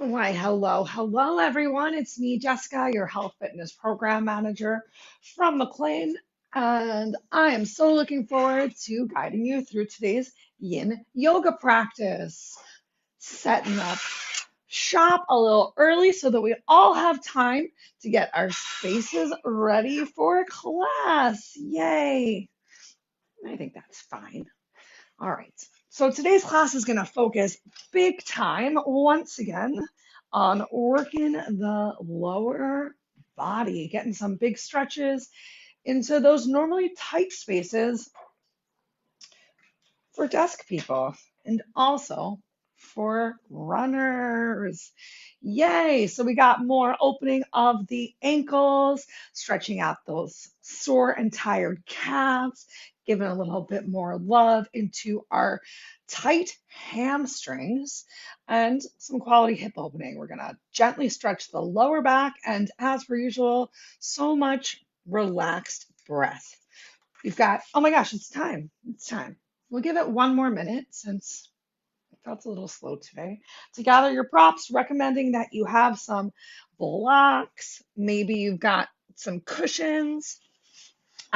Why, hello, everyone. It's me, Jessica, your health fitness program manager from McLean, and I am so looking forward to guiding you through today's Yin Yoga practice. Setting up shop a little early so that we all have time to get our spaces ready for class. Yay! I think that's fine. All right. So today's class is going to focus big time once again on working the lower body, getting some big stretches into those normally tight spaces for desk people and also for runners. Yay! So we got more opening of the ankles, stretching out those sore and tired calves, giving a little bit more love into our tight hamstrings and some quality hip opening. We're going to gently stretch the lower back and as per usual, so much relaxed breath. You've got, oh my gosh, it's time. It's time. We'll give it one more minute since I felt a little slow today to gather your props, recommending that you have some blocks. Maybe you've got some cushions.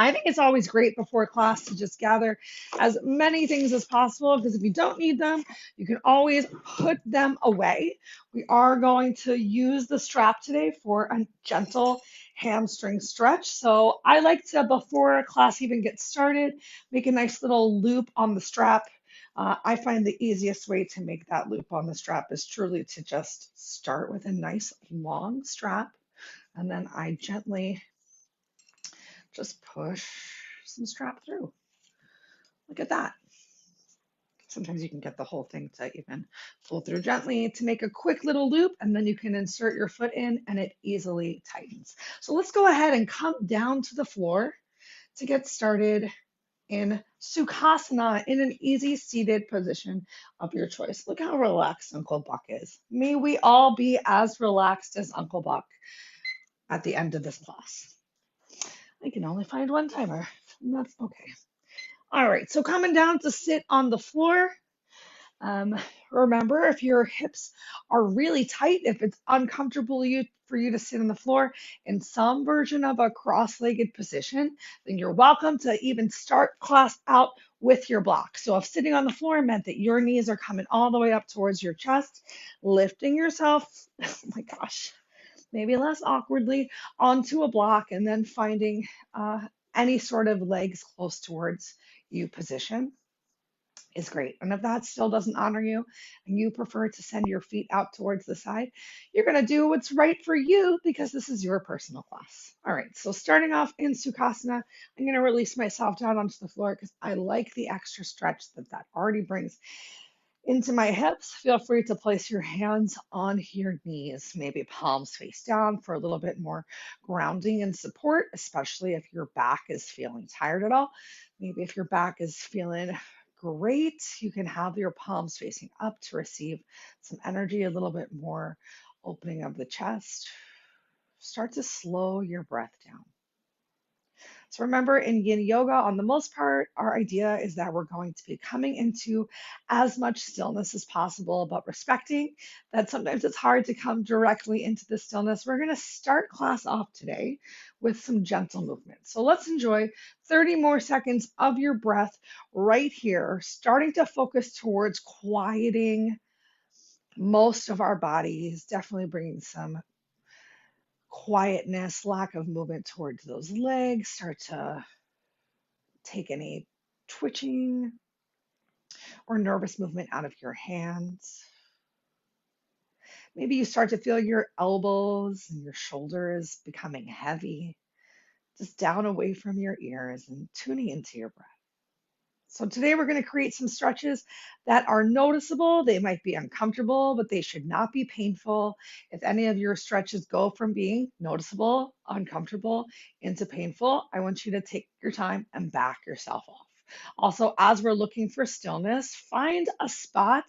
I think it's always great before class to just gather as many things as possible because if you don't need them, you can always put them away. We are going to use the strap today for a gentle hamstring stretch. So I like to, before class even gets started, make a nice little loop on the strap. I find the easiest way to make that loop on the strap is truly to just start with a nice long strap and then I gently just push some strap through. Look at that. Sometimes you can get the whole thing to even pull through gently to make a quick little loop, and then you can insert your foot in and it easily tightens. So let's go ahead and come down to the floor to get started in Sukhasana in an easy seated position of your choice. Look how relaxed Uncle Buck is. May we all be as relaxed as Uncle Buck at the end of this class. I can only find one timer, and that's okay. All right, so coming down to sit on the floor. Um, Remember, if your hips are really tight, if it's uncomfortable for you to sit on the floor in some version of a cross-legged position, then you're welcome to even start class out with your block. So if sitting on the floor meant that your knees are coming all the way up towards your chest, lifting yourself, oh my gosh, maybe less awkwardly onto a block and then finding any sort of legs close towards you position is great. And if that still doesn't honor you and you prefer to send your feet out towards the side, you're going to do what's right for you because this is your personal class. All right, so starting off in Sukhasana, I'm going to release myself down onto the floor because I like the extra stretch that that already brings into my hips. Feel free to place your hands on your knees, maybe palms face down for a little bit more grounding and support, especially if your back is feeling tired at all. Maybe if your back is feeling great, you can have your palms facing up to receive some energy, a little bit more opening of the chest. Start to slow your breath down. So remember, in Yin Yoga, on the most part, our idea is that we're going to be coming into as much stillness as possible, but respecting that sometimes it's hard to come directly into the stillness. We're going to start class off today with some gentle movement. So let's enjoy 30 more seconds of your breath right here, starting to focus towards quieting most of our bodies, definitely bringing some quietness, lack of movement towards those legs, start to take any twitching or nervous movement out of your hands. Maybe you start to feel your elbows and your shoulders becoming heavy, just down away from your ears and tuning into your breath. So today we're going to create some stretches that are noticeable. They might be uncomfortable, but they should not be painful. If any of your stretches go from being noticeable, uncomfortable, into painful, I want you to take your time and back yourself off. Also, as we're looking for stillness, find a spot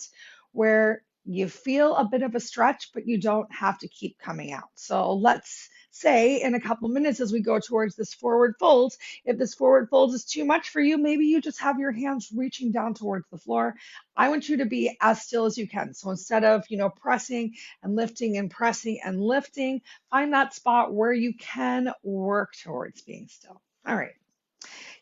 where You feel a bit of a stretch, but you don't have to keep coming out. So let's say in a couple minutes as we go towards this forward fold, if this forward fold is too much for you, maybe you just have your hands reaching down towards the floor. I want you to be as still as you can. So instead of, pressing and lifting and pressing and lifting, find that spot where you can work towards being still. All right.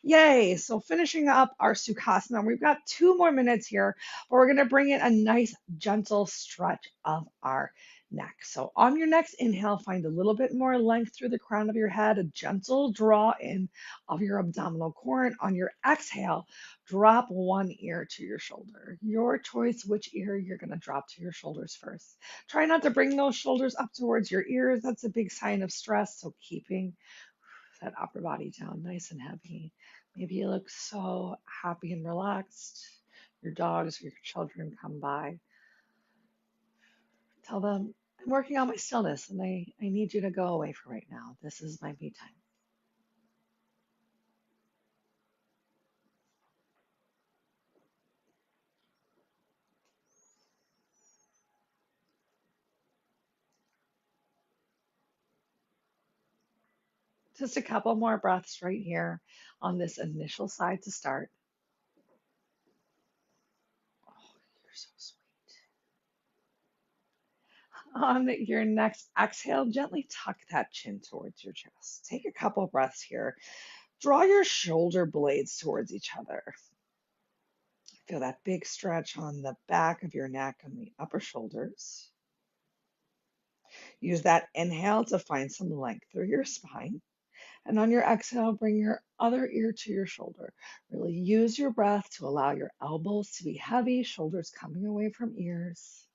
Yay. So finishing up our Sukhasana, we've got 2 more minutes here, but we're going to bring in a nice gentle stretch of our neck. So on your next inhale, find a little bit more length through the crown of your head, a gentle draw in of your abdominal core. On your exhale, drop one ear to your shoulder. Your choice which ear you're going to drop to your shoulders first. Try not to bring those shoulders up towards your ears. That's a big sign of stress. So keeping that upper body down nice and heavy. Maybe you look so happy and relaxed. Your dogs or your children come by. Tell them, I'm working on my stillness and I need you to go away for right now. This is my me time. Just a couple more breaths right here on this initial side to start. Oh, you're so sweet. On your next exhale, gently tuck that chin towards your chest. Take a couple breaths here. Draw your shoulder blades towards each other. Feel that big stretch on the back of your neck and the upper shoulders. Use that inhale to find some length through your spine. And on your exhale, bring your other ear to your shoulder. Really use your breath to allow your elbows to be heavy, shoulders coming away from ears.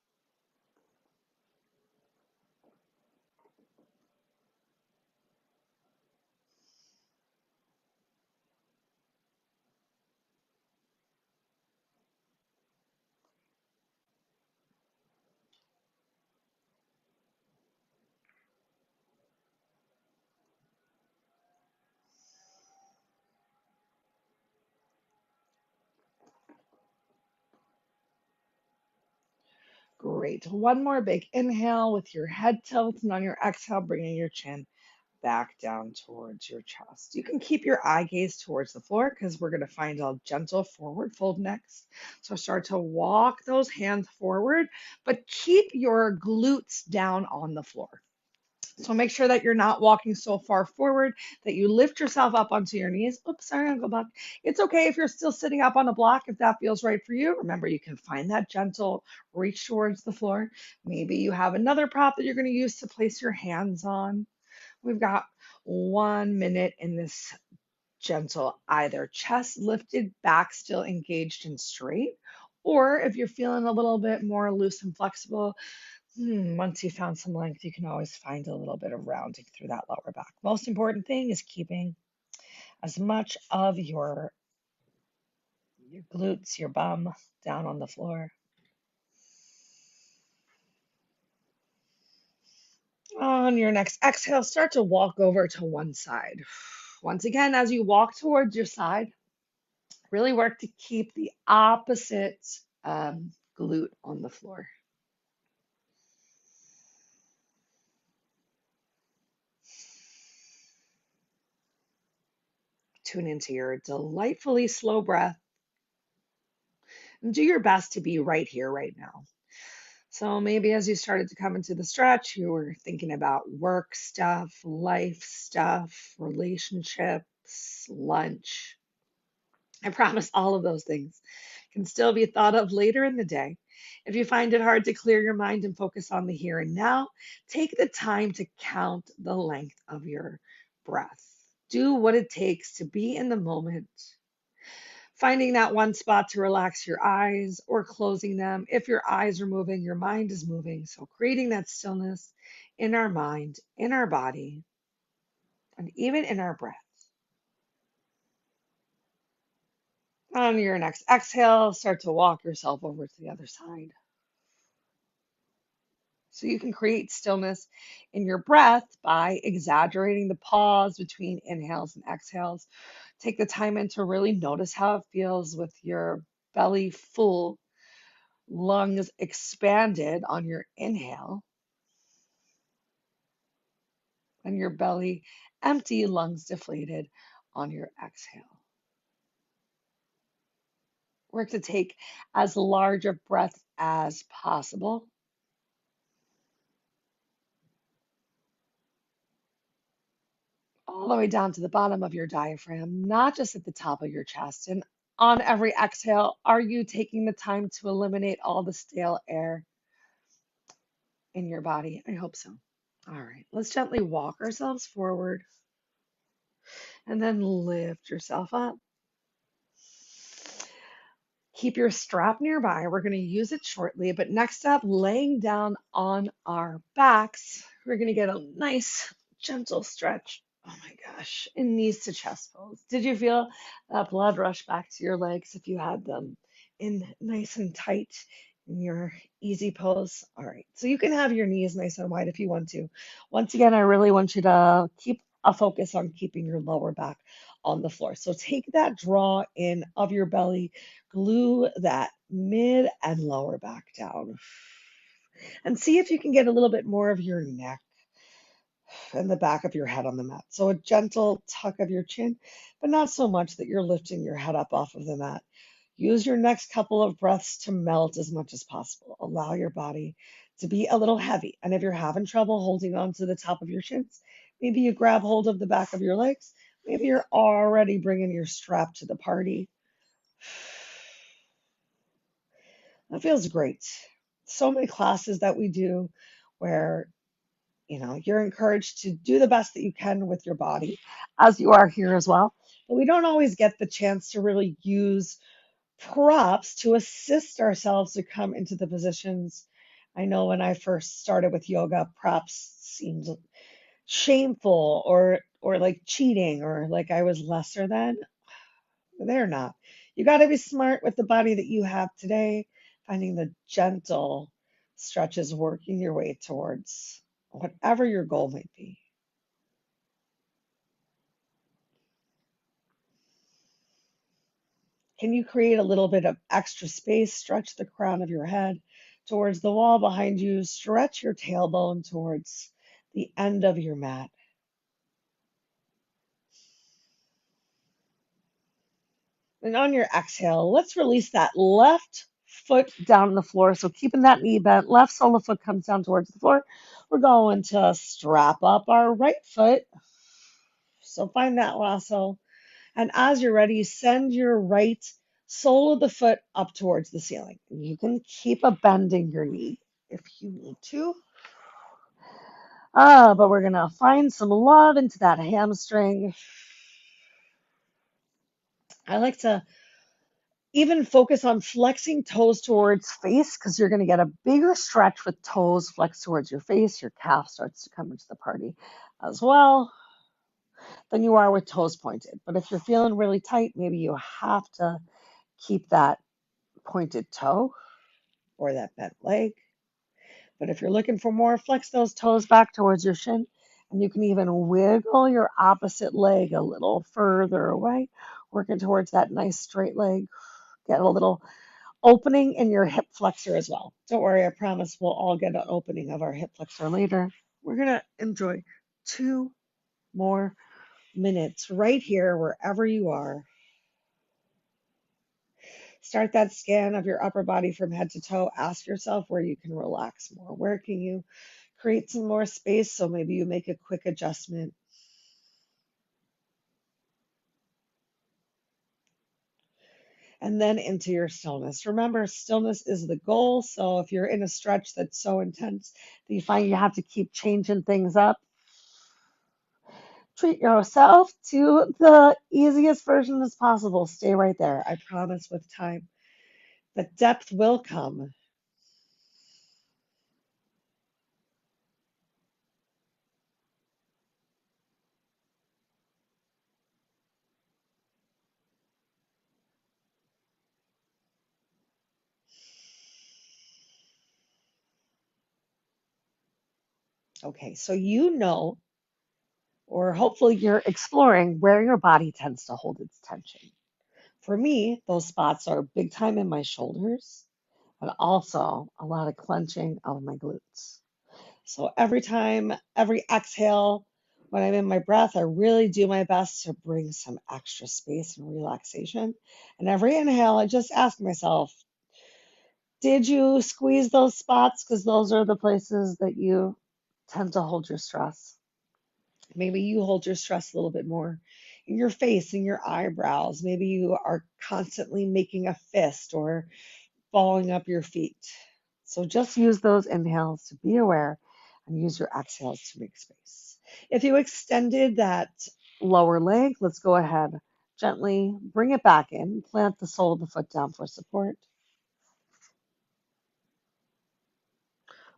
Great. One more big inhale with your head tilt, and on your exhale, bringing your chin back down towards your chest. You can keep your eye gaze towards the floor because we're going to find a gentle forward fold next. So start to walk those hands forward, but keep your glutes down on the floor. So make sure that you're not walking so far forward that you lift yourself up onto your knees. Oops, sorry, I'll go back. It's okay if you're still sitting up on a block if that feels right for you. Remember, you can find that gentle reach towards the floor. Maybe you have another prop that you're going to use to place your hands on. We've got 1 minute in this gentle, either chest lifted, back still engaged and straight, or if you're feeling a little bit more loose and flexible, once you found some length, you can always find a little bit of rounding through that lower back. Most important thing is keeping as much of your glutes, your bum down on the floor. On your next exhale, start to walk over to one side. Once again, as you walk towards your side, really work to keep the opposite glute on the floor. Tune into your delightfully slow breath and do your best to be right here, right now. So maybe as you started to come into the stretch, you were thinking about work stuff, life stuff, relationships, lunch. I promise all of those things can still be thought of later in the day. If you find it hard to clear your mind and focus on the here and now, take the time to count the length of your breath. Do what it takes to be in the moment, finding that one spot to relax your eyes or closing them. If your eyes are moving, your mind is moving. So creating that stillness in our mind, in our body, and even in our breath. On your next exhale, start to walk yourself over to the other side. So you can create stillness in your breath by exaggerating the pause between inhales and exhales. Take the time in to really notice how it feels with your belly full, lungs expanded on your inhale, and your belly empty, lungs deflated on your exhale. Work to take as large a breath as possible, all the way down to the bottom of your diaphragm, not just at the top of your chest. And on every exhale, are you taking the time to eliminate all the stale air in your body? I hope so. All right, let's gently walk ourselves forward and then lift yourself up. Keep your strap nearby. We're going to use it shortly, but next up, laying down on our backs, we're going to get a nice gentle stretch. Oh my gosh, in knees to chest pose. Did you feel that blood rush back to your legs if you had them in nice and tight in your easy pose? All right, so you can have your knees nice and wide if you want to. Once again, I really want you to keep a focus on keeping your lower back on the floor. So take that draw in of your belly, glue that mid and lower back down, and see if you can get a little bit more of your neck and the back of your head on the mat. So a gentle tuck of your chin, but not so much that you're lifting your head up off of the mat. Use your next couple of breaths to melt as much as possible. Allow your body to be a little heavy. And if you're having trouble holding on to the top of your shins, maybe you grab hold of the back of your legs. Maybe you're already bringing your strap to the party. That feels great. So many classes that we do where you're encouraged to do the best that you can with your body, as you are here as well. But we don't always get the chance to really use props to assist ourselves to come into the positions. I know when I first started with yoga, props seemed shameful or like cheating or like I was lesser than. They're not. You got to be smart with the body that you have today, finding the gentle stretches, working your way towards whatever your goal might be. Can you create a little bit of extra space? Stretch the crown of your head towards the wall behind you. Stretch your tailbone towards the end of your mat. And on your exhale, let's release that left foot down on the floor. So keeping that knee bent, left sole of the foot comes down towards the floor. We're going to strap up our right foot. So find that lasso. And as you're ready, send your right sole of the foot up towards the ceiling. You can keep a bend in your knee if you need to. But we're going to find some love into that hamstring. I like to even focus on flexing toes towards face because you're going to get a bigger stretch with toes flexed towards your face. Your calf starts to come into the party as well than you are with toes pointed. But if you're feeling really tight, maybe you have to keep that pointed toe or that bent leg. But if you're looking for more, flex those toes back towards your shin. And you can even wiggle your opposite leg a little further away, working towards that nice straight leg. Get a little opening in your hip flexor as well. Don't worry, I promise we'll all get an opening of our hip flexor later. We're going to enjoy 2 more minutes right here, wherever you are. Start that scan of your upper body from head to toe. Ask yourself where you can relax more. Where can you create some more space? So maybe you make a quick adjustment. And then into your stillness. Remember, stillness is the goal. So if you're in a stretch that's so intense that you find you have to keep changing things up, treat yourself to the easiest version as possible. Stay right there. I promise with time, the depth will come. Okay, so or hopefully you're exploring where your body tends to hold its tension. For me, those spots are big time in my shoulders but also a lot of clenching of my glutes. So every time, every exhale, when I'm in my breath, I really do my best to bring some extra space and relaxation. And every inhale, I just ask myself, did you squeeze those spots? Because those are the places that you tend to hold your stress. Maybe you hold your stress a little bit more in your face, in your eyebrows. Maybe you are constantly making a fist or balling up your feet. So just use those inhales to be aware and use your exhales to make space. If you extended that lower leg, let's go ahead. Gently bring it back in. Plant the sole of the foot down for support.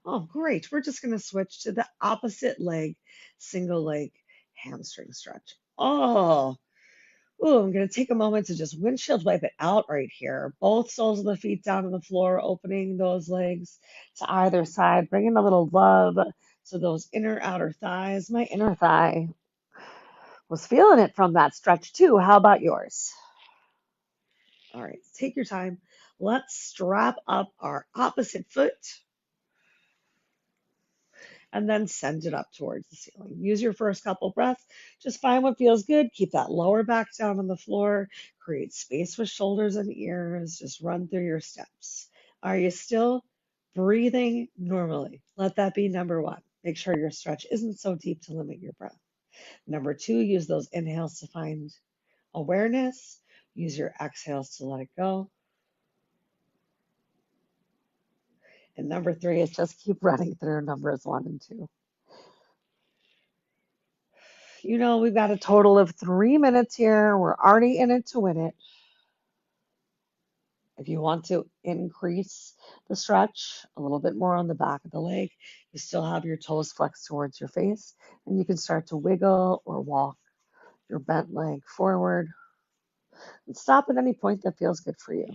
Oh, great. We're just going to switch to the opposite leg, single leg hamstring stretch. I'm going to take a moment to just windshield wipe it out right here. Both soles of the feet down on the floor, opening those legs to either side, bringing a little love to those inner outer thighs. My inner thigh was feeling it from that stretch too. How about yours? All right, take your time. Let's strap up our opposite foot and then send it up towards the ceiling. Use your first couple breaths. Just find what feels good. Keep that lower back down on the floor. Create space with shoulders and ears. Just run through your steps. Are you still breathing normally? Let that be number one. Make sure your stretch isn't so deep to limit your breath. Number two, use those inhales to find awareness. Use your exhales to let it go. And number three is just keep running through numbers 1 and 2. We've got a total of 3 minutes here. We're already in it to win it. If you want to increase the stretch a little bit more on the back of the leg, you still have your toes flexed towards your face, and you can start to wiggle or walk your bent leg forward and stop at any point that feels good for you.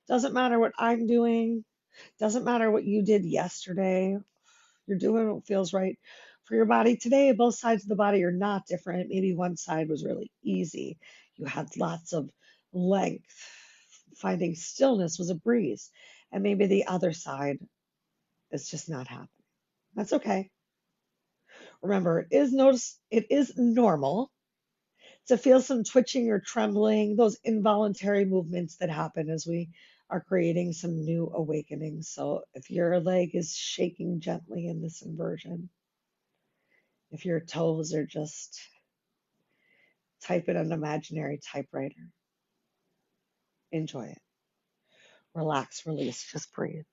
Doesn't matter what I'm doing, doesn't matter what you did yesterday. You're doing what feels right for your body today. Both sides of the body are not different. Maybe one side was really easy. You had lots of length. Finding stillness was a breeze. And maybe the other side is just not happening. That's okay. Remember, it is normal to feel some twitching or trembling, those involuntary movements that happen as we are creating some new awakenings. So if your leg is shaking gently in this inversion, if your toes are just typing an imaginary typewriter, enjoy it. Relax, release, just breathe.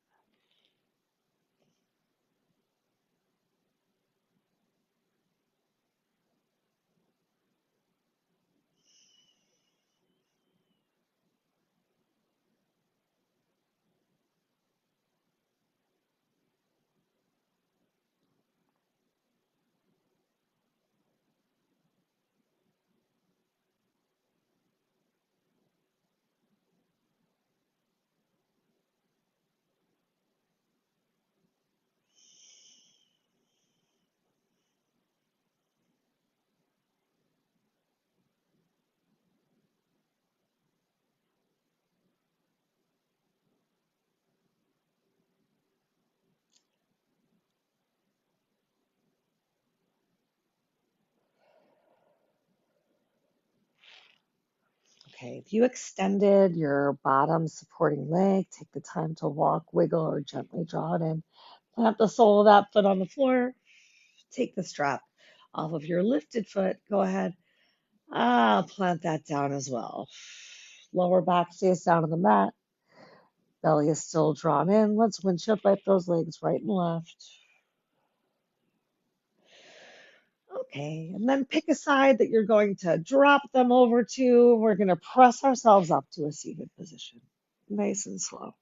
Okay, if you extended your bottom supporting leg, take the time to walk, wiggle, or gently draw it in. Plant the sole of that foot on the floor. Take the strap off of your lifted foot. Go ahead. Plant that down as well. Lower back stays down on the mat. Belly is still drawn in. Let's windshield wipe those legs right and left. Okay, and then pick a side that you're going to drop them over to. We're going to press ourselves up to a seated position. Nice and slow.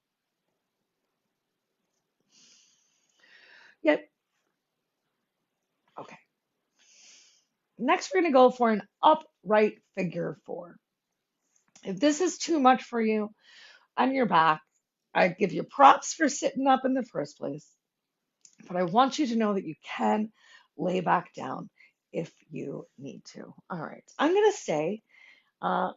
Yep. Okay. Next, we're going to go for an upright figure four. If this is too much for you on your back, I give you props for sitting up in the first place, but I want you to know that you can lay back down if you need to. All right. I'm going to stay uh,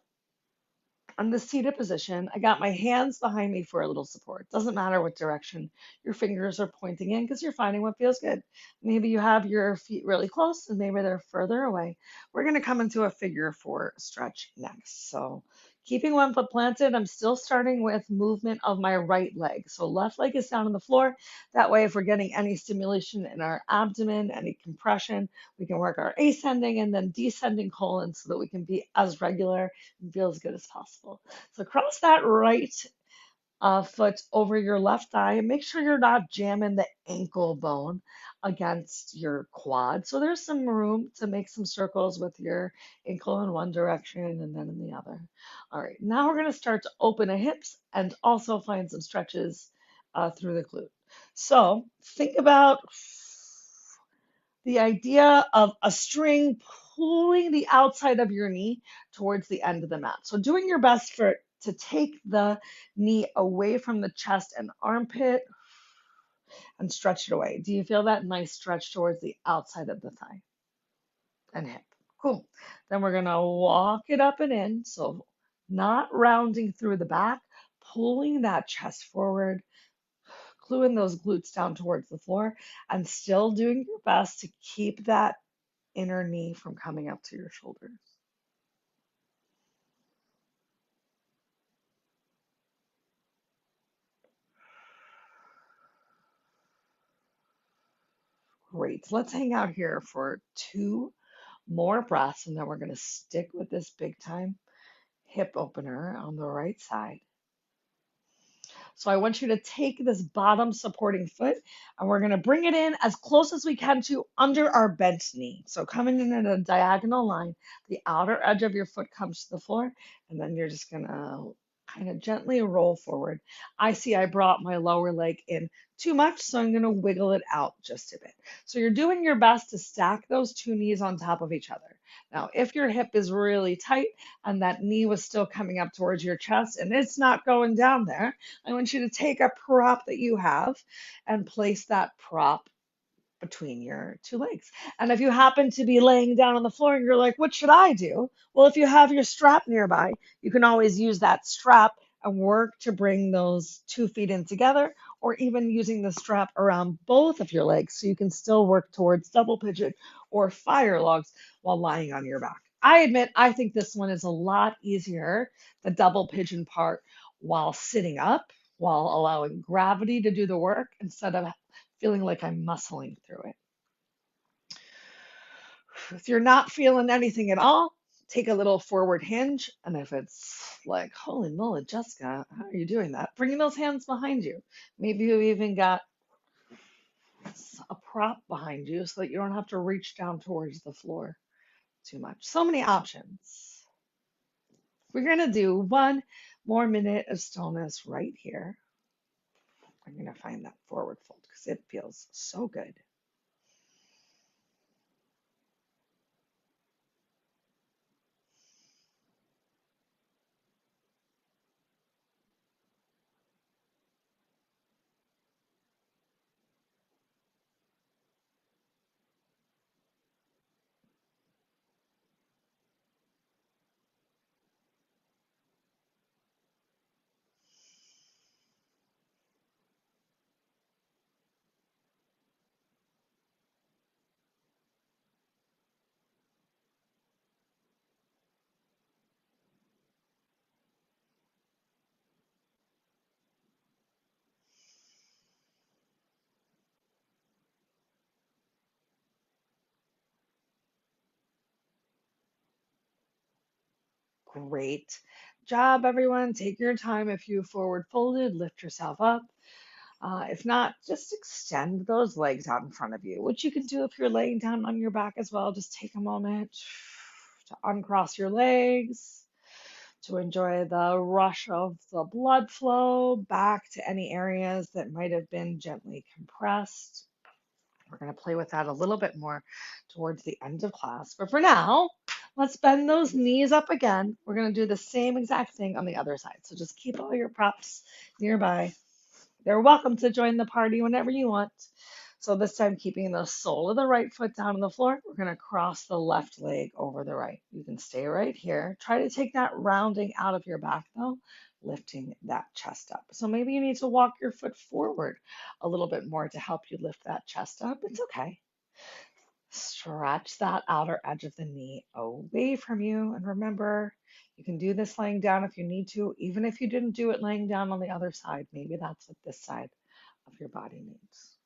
on the seated position. I got my hands behind me for a little support. Doesn't matter what direction your fingers are pointing in because you're finding what feels good. Maybe you have your feet really close and maybe they're further away. We're going to come into a figure four stretch next. So keeping one foot planted, I'm still starting with movement of my right leg. So left leg is down on the floor. That way, if we're getting any stimulation in our abdomen, any compression, we can work our ascending and then descending colon so that we can be as regular and feel as good as possible. So cross that right foot over your left thigh and make sure you're not jamming the ankle bone against your quad. So there's some room to make some circles with your ankle in one direction and then in the other. All right, now we're going to start to open the hips and also find some stretches through the glute. So think about the idea of a string pulling the outside of your knee towards the end of the mat. So doing your best to take the knee away from the chest and armpit and stretch it away. Do you feel that nice stretch towards the outside of the thigh and hip? Cool. Then we're gonna walk it up and in. So not rounding through the back, pulling that chest forward, gluing those glutes down towards the floor, and still doing your best to keep that inner knee from coming up to your shoulders. Great. Let's hang out here for 2 more breaths, and then we're going to stick with this big time hip opener on the right side. So I want you to take this bottom supporting foot and we're going to bring it in as close as we can to under our bent knee. So coming in a diagonal line, the outer edge of your foot comes to the floor, and then you're just going to kind of gently roll forward. I see I brought my lower leg in too much, so I'm going to wiggle it out just a bit. So you're doing your best to stack those 2 knees on top of each other. Now, if your hip is really tight and that knee was still coming up towards your chest and it's not going down there, I want you to take a prop that you have and place that prop between your 2 legs. And if you happen to be laying down on the floor and you're like, what should I do? Well, if you have your strap nearby, you can always use that strap and work to bring those 2 feet in together, or even using the strap around both of your legs so you can still work towards double pigeon or fire logs while lying on your back. I admit, I think this one is a lot easier, the double pigeon part, while sitting up, while allowing gravity to do the work instead of feeling like I'm muscling through it. If you're not feeling anything at all, take a little forward hinge. And if it's like, holy moly, Jessica, how are you doing that? Bringing those hands behind you. Maybe you even got a prop behind you so that you don't have to reach down towards the floor too much. So many options. We're going to do 1 more minute of stillness right here. I'm going to find that forward fold because it feels so good. Great job, everyone. Take your time. If you forward folded, lift yourself up. If not, just extend those legs out in front of you, which you can do if you're laying down on your back as well. Just take a moment to uncross your legs, to enjoy the rush of the blood flow back to any areas that might have been gently compressed. We're going to play with that a little bit more towards the end of class. But for now, let's bend those knees up again. We're going to do the same exact thing on the other side. So just keep all your props nearby. They're welcome to join the party whenever you want. So this time, keeping the sole of the right foot down on the floor, we're going to cross the left leg over the right. You can stay right here. Try to take that rounding out of your back though, lifting that chest up. So maybe you need to walk your foot forward a little bit more to help you lift that chest up. It's okay. Stretch that outer edge of the knee away from you. And remember, you can do this laying down if you need to, even if you didn't do it laying down on the other side. Maybe that's what this side of your body needs.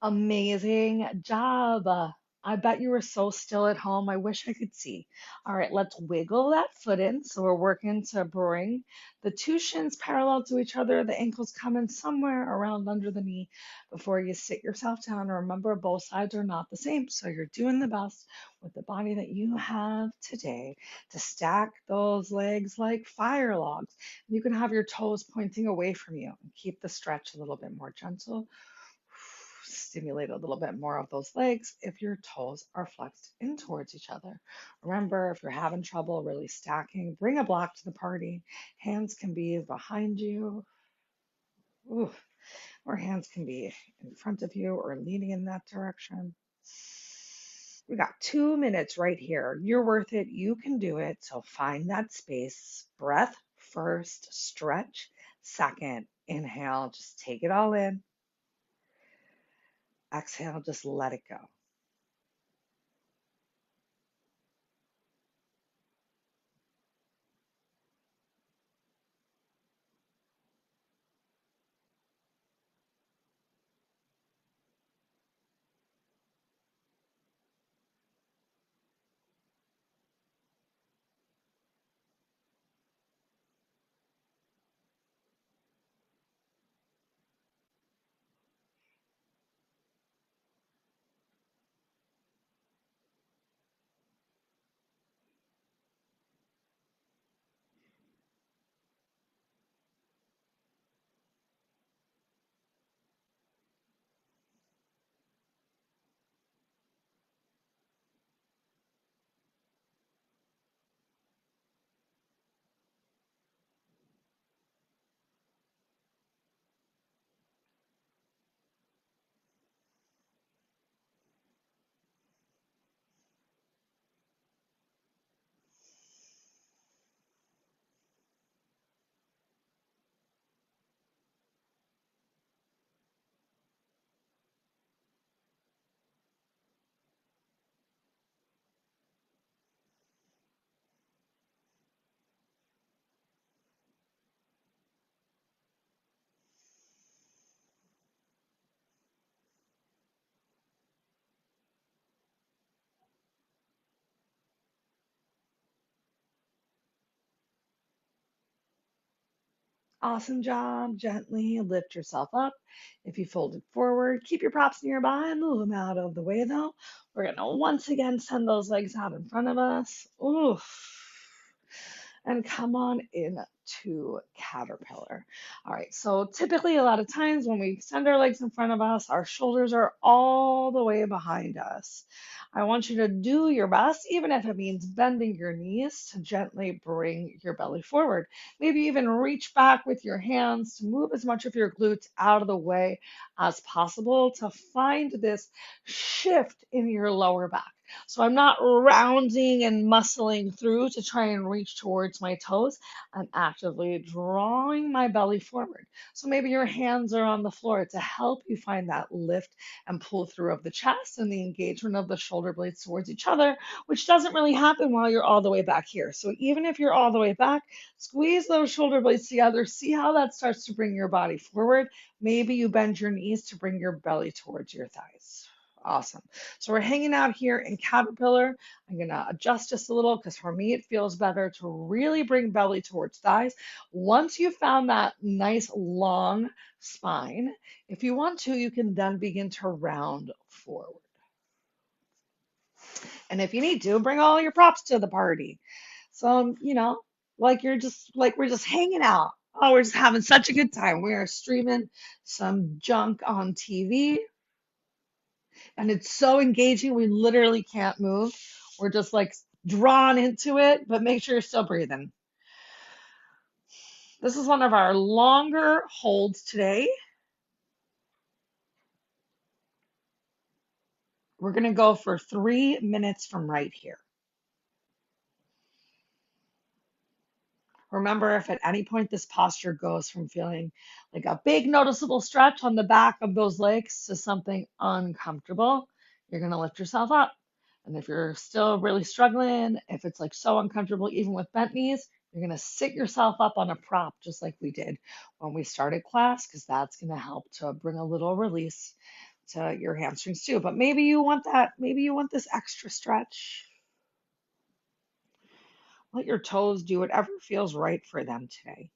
Amazing job. I bet you were so still at home. I wish I could see. All right, let's wiggle that foot in. So we're working to bring the two shins parallel to each other, the ankles coming somewhere around under the knee before you sit yourself down. Remember, both sides are not the same. So you're doing the best with the body that you have today to stack those legs like fire logs. You can have your toes pointing away from you and keep the stretch a little bit more gentle. Stimulate a little bit more of those legs if your toes are flexed in towards each other. Remember, if you're having trouble really stacking, bring a block to the party. Hands can be behind you, ooh, or hands can be in front of you or leaning in that direction. We got 2 minutes right here. You're worth it. You can do it. So find that space. Breath first, stretch second. Inhale, just take it all in. Exhale, just let it go. Awesome job. Gently lift yourself up. If you folded forward, keep your props nearby. Move them out of the way though. We're going to once again send those legs out in front of us. Oof. And come on into caterpillar. All right, so typically a lot of times when we send our legs in front of us, our shoulders are all the way behind us. I want you to do your best, even if it means bending your knees, to gently bring your belly forward. Maybe even reach back with your hands to move as much of your glutes out of the way as possible to find this shift in your lower back. So I'm not rounding and muscling through to try and reach towards my toes. I'm actively drawing my belly forward. So maybe your hands are on the floor to help you find that lift and pull through of the chest and the engagement of the shoulder blades towards each other, which doesn't really happen while you're all the way back here. So even if you're all the way back, squeeze those shoulder blades together. See how that starts to bring your body forward. Maybe you bend your knees to bring your belly towards your thighs. Awesome. So we're hanging out here in caterpillar. I'm going to adjust just a little because for me it feels better to really bring belly towards thighs. Once you've found that nice long spine, if you want to, you can then begin to round forward. And if you need to, bring all your props to the party. So, like we're just hanging out. Oh, we're just having such a good time. We are streaming some junk on TV and it's so engaging. We literally can't move. We're just like drawn into it, but make sure you're still breathing. This is one of our longer holds today. We're going to go for 3 minutes from right here. Remember, if at any point this posture goes from feeling like a big noticeable stretch on the back of those legs to something uncomfortable, you're going to lift yourself up. And if you're still really struggling, if it's like so uncomfortable, even with bent knees, you're going to sit yourself up on a prop, just like we did when we started class, because that's going to help to bring a little release to your hamstrings too. But maybe you want that, maybe you want this extra stretch. Let your toes do whatever feels right for them today.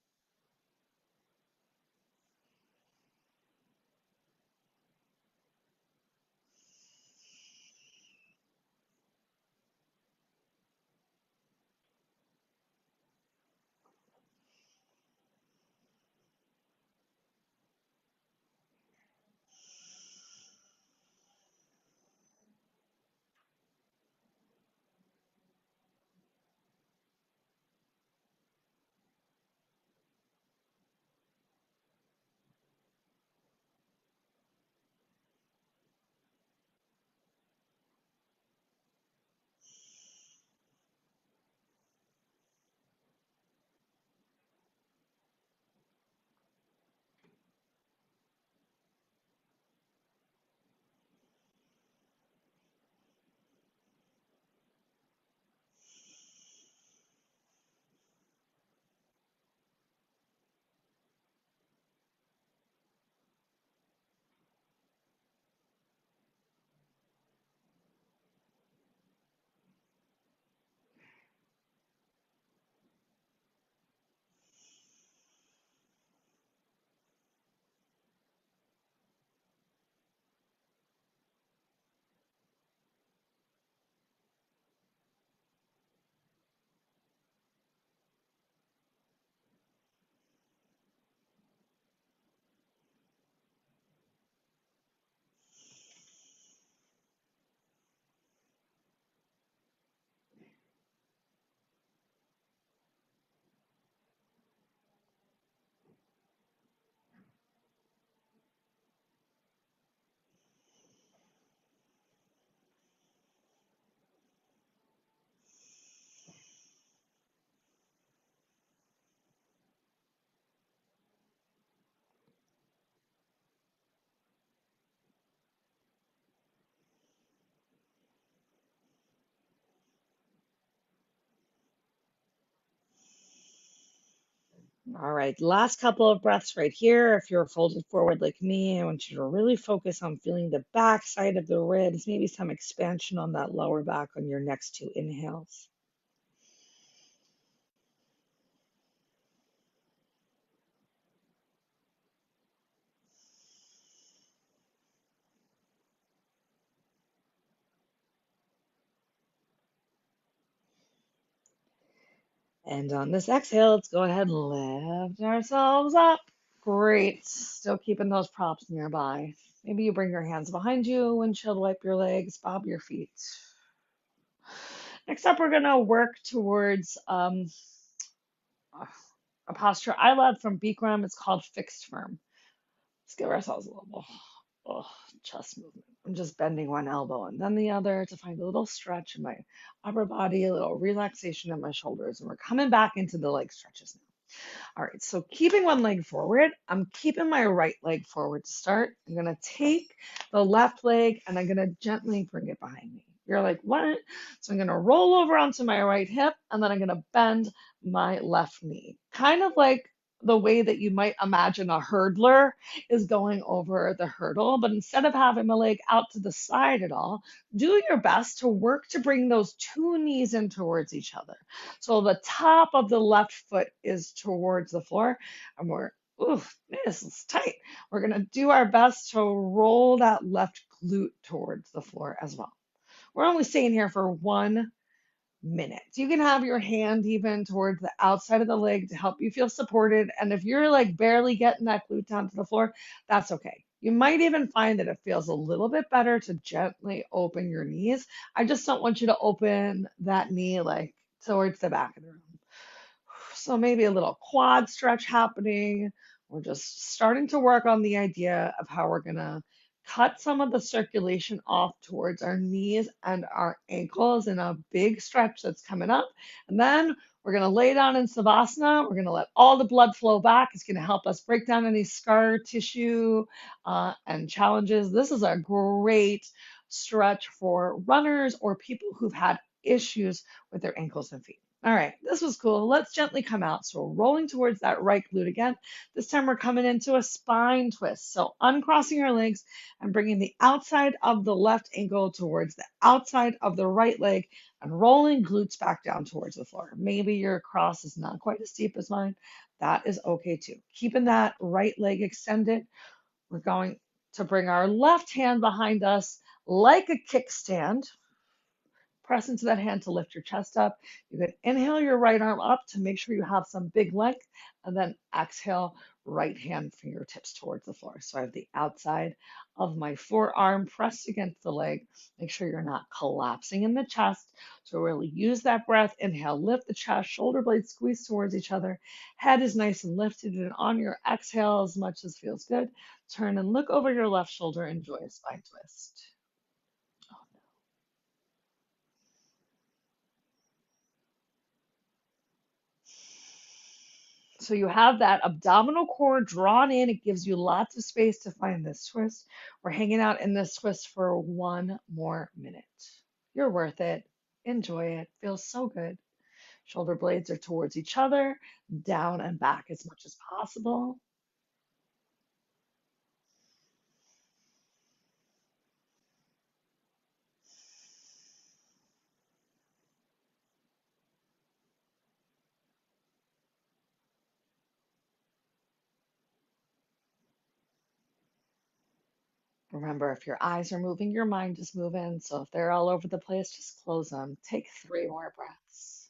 All right, last couple of breaths right here. If you're folded forward like me, I want you to really focus on feeling the back side of the ribs, maybe some expansion on that lower back on your next two inhales. And on this exhale, let's go ahead and lift ourselves up. Great. Still keeping those props nearby. Maybe you bring your hands behind you, windshield wipe your legs, bob your feet. Next up, we're going to work towards a posture I love from Bikram. It's called fixed firm. Let's give ourselves a little Oh, chest movement. I'm just bending one elbow and then the other to find a little stretch in my upper body, a little relaxation in my shoulders. And we're coming back into the leg stretches now. All right, so keeping one leg forward, I'm keeping my right leg forward to start. I'm gonna take the left leg and I'm gonna gently bring it behind me. You're like, what? So I'm gonna roll over onto my right hip and then I'm gonna bend my left knee. Kind of like the way that you might imagine a hurdler is going over the hurdle, but instead of having my leg out to the side at all, do your best to work to bring those two knees in towards each other. So the top of the left foot is towards the floor, and ooh, this is tight. We're gonna do our best to roll that left glute towards the floor as well. We're only staying here for 1 minute. You can have your hand even towards the outside of the leg to help you feel supported. And if you're like barely getting that glute down to the floor, that's okay. You might even find that it feels a little bit better to gently open your knees. I just don't want you to open that knee like towards the back of the room. So maybe a little quad stretch happening. We're just starting to work on the idea of how we're going to cut some of the circulation off towards our knees and our ankles in a big stretch that's coming up. And then we're going to lay down in Savasana. We're going to let all the blood flow back. It's going to help us break down any scar tissue and challenges. This is a great stretch for runners or people who've had issues with their ankles and feet. All right, this was cool. Let's gently come out. So we're rolling towards that right glute again. This time we're coming into a spine twist. So uncrossing your legs and bringing the outside of the left ankle towards the outside of the right leg and rolling glutes back down towards the floor. Maybe your cross is not quite as steep as mine. That is okay too. Keeping that right leg extended, we're going to bring our left hand behind us like a kickstand. Press into that hand to lift your chest up. You can inhale your right arm up to make sure you have some big length, and then exhale, right hand fingertips towards the floor. So I have the outside of my forearm pressed against the leg. Make sure you're not collapsing in the chest. So really use that breath. Inhale, lift the chest, shoulder blades squeeze towards each other. Head is nice and lifted, and on your exhale, as much as feels good, turn and look over your left shoulder. Enjoy a spine twist. So you have that abdominal core drawn in. It gives you lots of space to find this twist. We're hanging out in this twist for 1 more minute. You're worth it. Enjoy it. Feels so good. Shoulder blades are towards each other, down and back as much as possible. Remember, if your eyes are moving, your mind is moving. So if they're all over the place, just close them. Take 3 more breaths.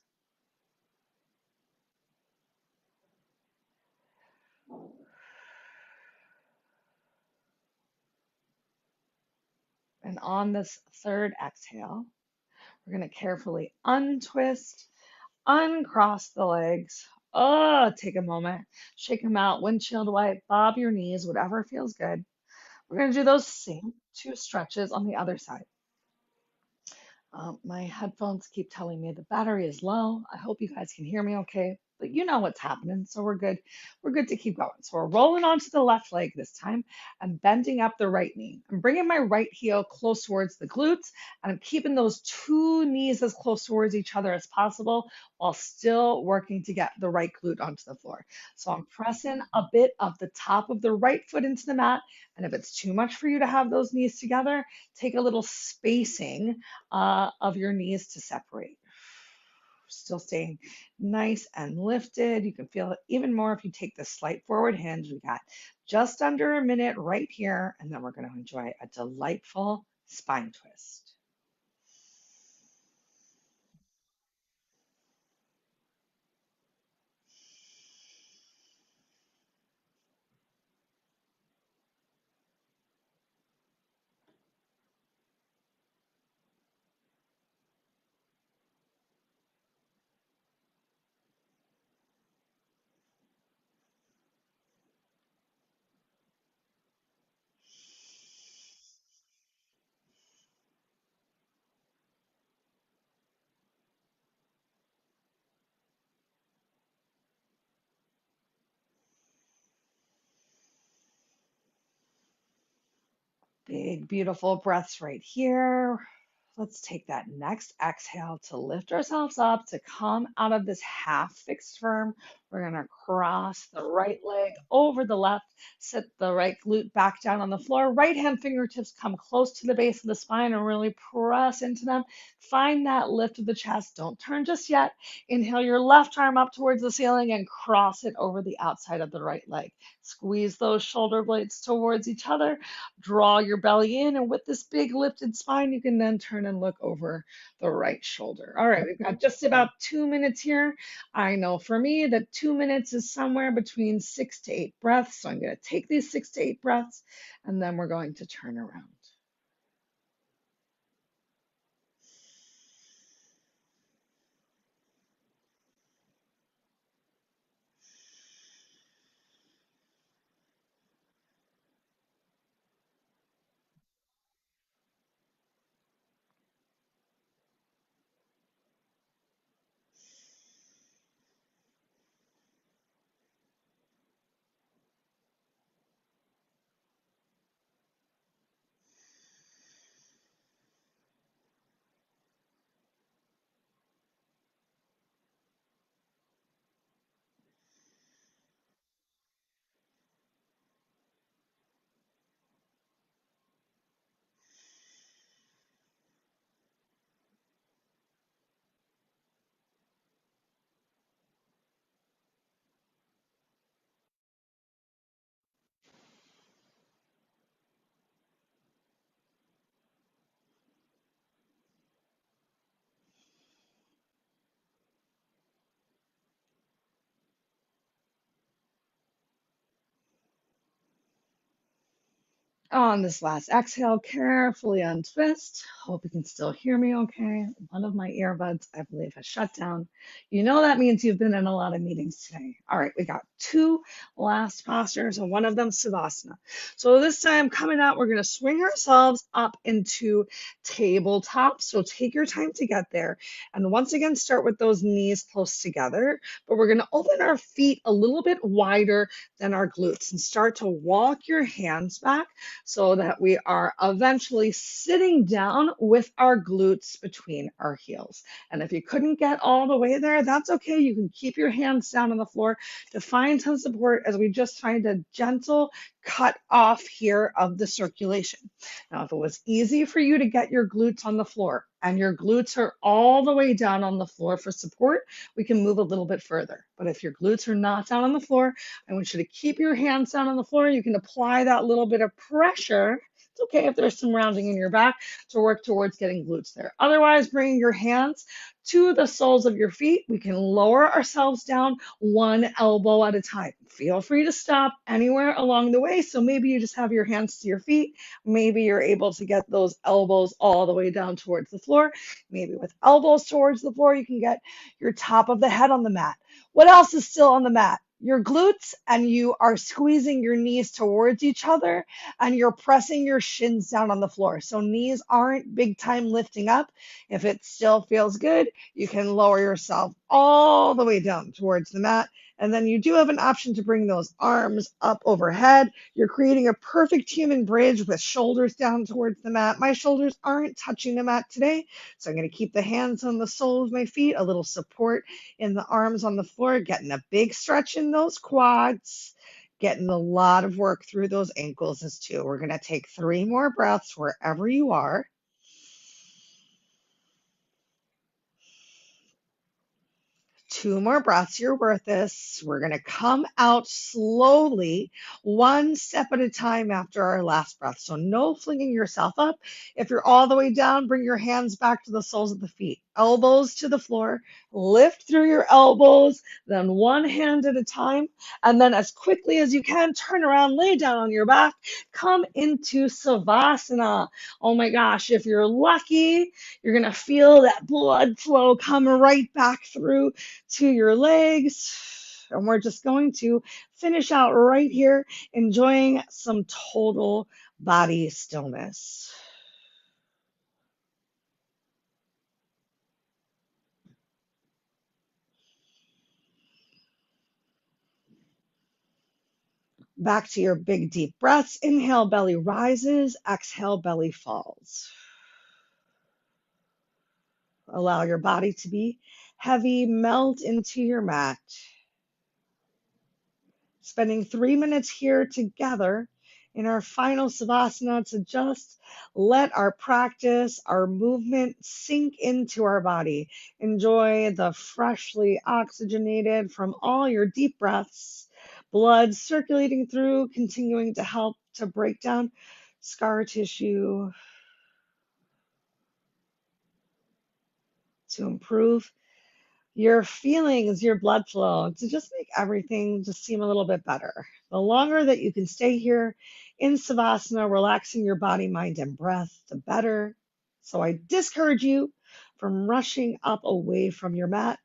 And on this third exhale, we're going to carefully untwist, uncross the legs. Oh, take a moment, shake them out, windshield wipe, bob your knees, whatever feels good. We're going to do those same 2 stretches on the other side. My headphones keep telling me the battery is low. I hope you guys can hear me okay, but you know what's happening, so we're good. We're good to keep going. So we're rolling onto the left leg this time. I'm bending up the right knee. I'm bringing my right heel close towards the glutes, and I'm keeping those two knees as close towards each other as possible while still working to get the right glute onto the floor. So I'm pressing a bit of the top of the right foot into the mat, and if it's too much for you to have those knees together, take a little spacing of your knees to separate. Still staying nice and lifted. You can feel it even more if you take the slight forward hinge. We got just under a minute right here, and then we're going to enjoy a delightful spine twist. Big, beautiful breaths right here. Let's take that next exhale to lift ourselves up to come out of this half fixed firm. We're going to cross the right leg over the left, sit the right glute back down on the floor. Right hand fingertips come close to the base of the spine and really press into them. Find that lift of the chest. Don't turn just yet. Inhale your left arm up towards the ceiling and cross it over the outside of the right leg. Squeeze those shoulder blades towards each other. Draw your belly in, and with this big lifted spine, you can then turn and look over the right shoulder. All right, we've got just about 2 minutes here. I know for me that 2 minutes is somewhere between 6 to 8 breaths. So I'm going to take these 6 to 8 breaths, and then we're going to turn around. On this last exhale, carefully untwist. Hope you can still hear me okay. One of my earbuds, I believe, has shut down. You know that means you've been in a lot of meetings today. All right, we got two last postures, and one of them Savasana. So this time coming out, we're going to swing ourselves up into tabletop. So take your time to get there. And once again, start with those knees close together. But we're going to open our feet a little bit wider than our glutes and start to walk your hands back so that we are eventually sitting down with our glutes between our heels. And if you couldn't get all the way there, that's okay. You can keep your hands down on the floor to find some support as we just find a gentle cut off here of the circulation. Now, if it was easy for you to get your glutes on the floor and your glutes are all the way down on the floor for support, we can move a little bit further. But if your glutes are not down on the floor, I want you to keep your hands down on the floor. You can apply that little bit of pressure. It's okay if there's some rounding in your back to work towards getting glutes there. Otherwise, bringing your hands to the soles of your feet, we can lower ourselves down one elbow at a time. Feel free to stop anywhere along the way. So maybe you just have your hands to your feet. Maybe you're able to get those elbows all the way down towards the floor. Maybe with elbows towards the floor, you can get your top of the head on the mat. What else is still on the mat? Your glutes, and you are squeezing your knees towards each other and you're pressing your shins down on the floor. So knees aren't big time lifting up. If it still feels good, you can lower yourself all the way down towards the mat. And then you do have an option to bring those arms up overhead. You're creating a perfect human bridge with shoulders down towards the mat. My shoulders aren't touching the mat today, so I'm going to keep the hands on the soles of my feet, a little support in the arms on the floor, getting a big stretch in those quads, getting a lot of work through those ankles as too. We're going to take 3 more breaths wherever you are. 2 more breaths, you're worth this. We're going to come out slowly, one step at a time after our last breath. So no flinging yourself up. If you're all the way down, bring your hands back to the soles of the feet, elbows to the floor, lift through your elbows, then one hand at a time. And then as quickly as you can, turn around, lay down on your back, come into Savasana. Oh my gosh, if you're lucky, you're going to feel that blood flow come right back through to your legs. And we're just going to finish out right here, enjoying some total body stillness. Back to your big deep breaths. Inhale, belly rises. Exhale, belly falls. Allow your body to be heavy, melt into your mat. Spending 3 minutes here together in our final Savasana to just let our practice, our movement sink into our body. Enjoy the freshly oxygenated from all your deep breaths, blood circulating through, continuing to help to break down scar tissue, to improve your feelings, your blood flow, to just make everything just seem a little bit better. The longer that you can stay here in Savasana, relaxing your body, mind, and breath, the better. So I discourage you from rushing up away from your mat.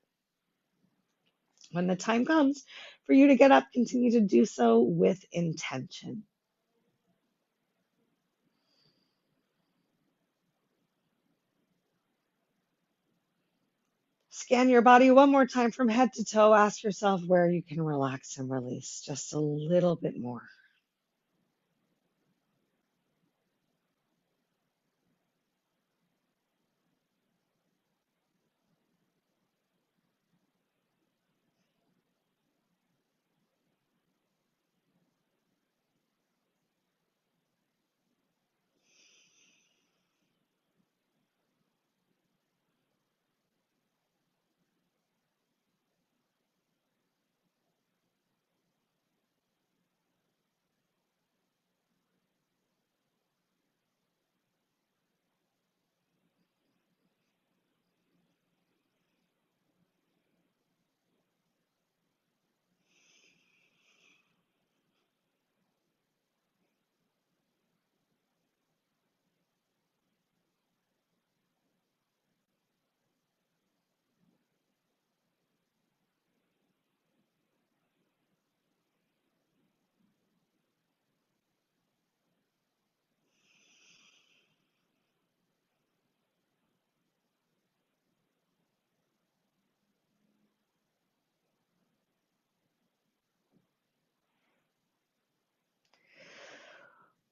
When the time comes for you to get up, continue to do so with intention. Scan your body one more time from head to toe. Ask yourself where you can relax and release just a little bit more.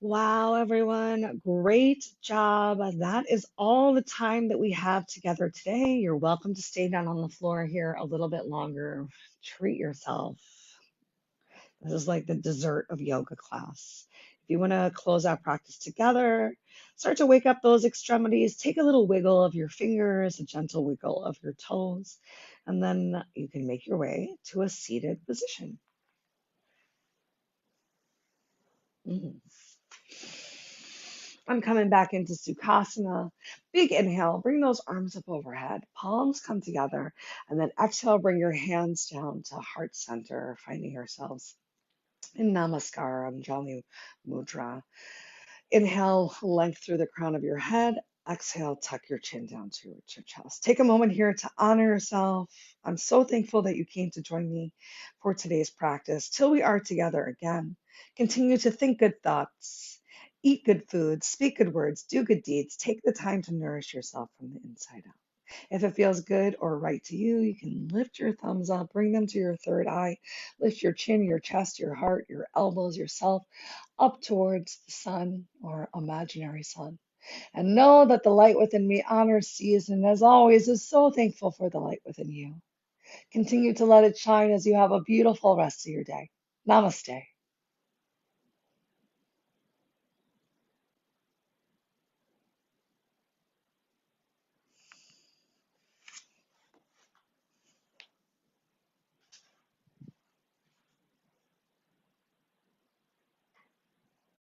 Wow, everyone. Great job. That is all the time that we have together today. You're welcome to stay down on the floor here a little bit longer. Treat yourself. This is like the dessert of yoga class. If you want to close out practice together, start to wake up those extremities. Take a little wiggle of your fingers, a gentle wiggle of your toes, and then you can make your way to a seated position. Mhm. I'm coming back into Sukhasana. Big inhale, bring those arms up overhead, palms come together, and then exhale, bring your hands down to heart center, finding yourselves in Namaskar, Anjali Mudra. Inhale, length through the crown of your head. Exhale, tuck your chin down to your chest. Take a moment here to honor yourself. I'm so thankful that you came to join me for today's practice. Till we are together again, continue to think good thoughts, eat good food, speak good words, do good deeds. Take the time to nourish yourself from the inside out. If it feels good or right to you, you can lift your thumbs up, bring them to your third eye, lift your chin, your chest, your heart, your elbows, yourself up towards the sun or imaginary sun. And know that the light within me honors, sees, and as always is so thankful for the light within you. Continue to let it shine as you have a beautiful rest of your day. Namaste.